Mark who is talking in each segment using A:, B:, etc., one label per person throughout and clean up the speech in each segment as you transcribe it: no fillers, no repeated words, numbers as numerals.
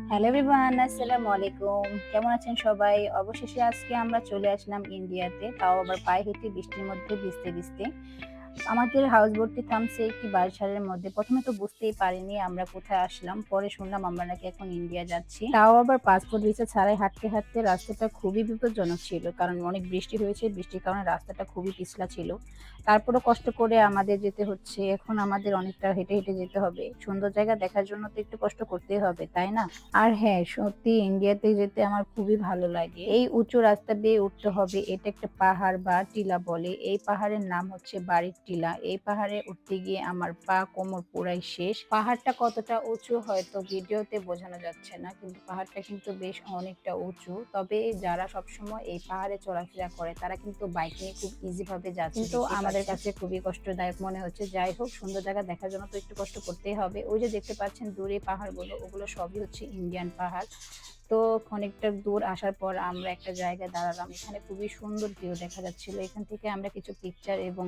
A: Hello everyone, আসসালামু আলাইকুম। কেমন আছেন সবাই? অবশেষে আজকে আমরা চলে আসলাম ইন্ডিয়াতে, তাও আবার পায়ে হেঁটে বৃষ্টির মধ্যে ভিজতে ভিজতে। আমাদের হাউস বোটটি থামছে একটি বাঁশঝাড়ের মধ্যে। প্রথমে তো বুঝতেই পারিনি আমরা কোথায় আসলাম, পরে শুনলাম আমরা নাকি এখন ইন্ডিয়া যাচ্ছি, তাও আবার পাসপোর্ট ভিসা ছাড়াই। হাঁটতে হাঁটতে রাস্তাটা খুবই বিপজ্জনক ছিল, কারণ অনেক বৃষ্টি হয়েছে, বৃষ্টির কারণে রাস্তাটা খুবই পিছলা ছিল। তারপরও কষ্ট করে আমাদের যেতে হচ্ছে। এখন আমাদের অনেকটা হেঁটে হেঁটে যেতে হবে। সুন্দর জায়গা দেখার জন্য তো একটু কষ্ট করতেই হবে, তাই না? আর হ্যাঁ, সত্যি ইন্ডিয়াতে যেতে আমার খুবই ভালো লাগে। এই উঁচু রাস্তা বেয়ে উঠতে হবে। এটা একটা পাহাড় বা টিলা বলে। এই পাহাড়ের নাম হচ্ছে বাড়ির টিলা। এই পাহাড়ে উঠতে গিয়ে আমার পা কোমর পুরাই শেষ। পাহাড়টা কতটা উঁচু হয়তো ভিডিওতে বোঝানো যাচ্ছে না, কিন্তু পাহাড়টা কিন্তু বেশ অনেকটা উঁচু। তবে যারা সবসময় এই পাহাড়ে চলাফেরা করে তারা কিন্তু বাইক নিয়ে খুব ইজি ভাবে যাচ্ছে, কিন্তু আমাদের কাছে খুবই কষ্টদায়ক মনে হচ্ছে। যাই হোক, সুন্দর জায়গা দেখার জন্য তো একটু কষ্ট করতেই হবে। ওই যে দেখতে পাচ্ছেন দূরে পাহাড়গুলো, ওগুলো সবই হচ্ছে ইন্ডিয়ান পাহাড়। তো অনেকটা দূর আসার পর আমরা একটা জায়গায় দাঁড়ালাম। এখানে খুবই সুন্দর ভিউ দেখা যাচ্ছিল। এখান থেকে আমরা কিছু পিকচার এবং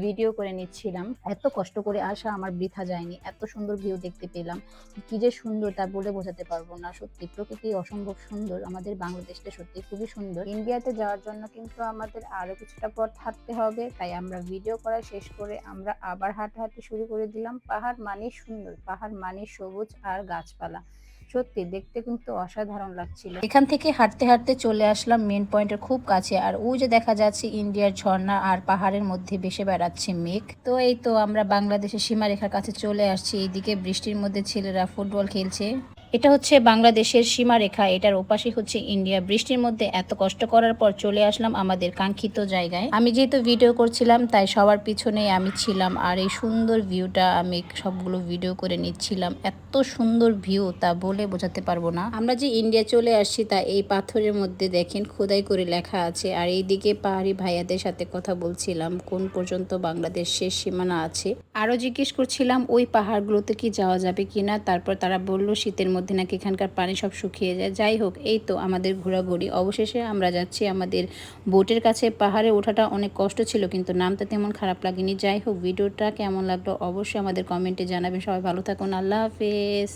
A: ভিডিও করে নিচ্ছিলাম। এত কষ্ট করে আসা আমার বৃথা যায়নি। এত সুন্দর ভিউ দেখতে পেলাম। কি যে সুন্দর তা বলে বোঝাতে পারবো না। সত্যি প্রকৃতি অসম্ভব সুন্দর। আমাদের বাংলাদেশটা সত্যি খুবই সুন্দর। ইন্ডিয়াতে যাওয়ার জন্য কিন্তু আমাদের আরো কিছুটা পথ হাঁটতে হবে। তাই আমরা ভিডিও করা শেষ করে আমরা আবার হাঁটাহাঁটি শুরু করে দিলাম। পাহাড় মানেই সুন্দর, পাহাড় মানেই সবুজ আর গাছপালা। সত্যি দেখতে কিন্তু অসাধারণ লাগছিল। এখান থেকে হাঁটতে হাঁটতে চলে আসলাম মেন পয়েন্টের খুব কাছে। আর ওই যে দেখা যাচ্ছে ইন্ডিয়ার ঝর্ণা, আর পাহাড়ের মধ্যে ভেসে বেড়াচ্ছে মেঘ। তো এই তো আমরা বাংলাদেশের সীমারেখার কাছে চলে আসছি। এইদিকে বৃষ্টির মধ্যে ছেলেরা ফুটবল খেলছে। এটা হচ্ছে বাংলাদেশের সীমারেখা, এটার ওপাশে হচ্ছে ইন্ডিয়া। বৃষ্টির মধ্যে এত কষ্ট করার পর চলে আসলাম আমাদের কাঙ্ক্ষিত জায়গায়। আমি যেহেতু ভিডিও করছিলাম তাই সবার পিছনেই আমি ছিলাম, আর এই সুন্দর ভিউটা আমি সবগুলো ভিডিও করে নিচ্ছিলাম। এত সুন্দর ভিউ তা বলে বোঝাতে পারবো না। আমরা যে ইন্ডিয়া চলে আসছি তা এই পাথরের মধ্যে দেখেন খোদাই করে লেখা আছে। আর এইদিকে পাহাড়ি ভাইয়াদের সাথে কথা বলছিলাম কোন পর্যন্ত বাংলাদেশ শেষ সীমানা আছে। আরো জিজ্ঞেস করছিলাম ওই পাহাড়গুলোতে কি যাওয়া যাবে কিনা। তারপর তারা বলল শীতের মধ্যে নাকি এখানকার পানি সব শুকিয়ে যায়। যাই হোক, এই তো আমাদের ঘোরাঘুরি। অবশেষে আমরা যাচ্ছি আমাদের বোটের কাছে। পাহাড়ে ওঠাটা অনেক কষ্ট ছিল, কিন্তু নামতে তেমন খারাপ লাগেনি। যাই হোক, ভিডিওটা কেমন লাগলো অবশ্যই আমাদের কমেন্টে জানাবেন। সবাই ভালো থাকুন, আল্লাহ হাফেজ।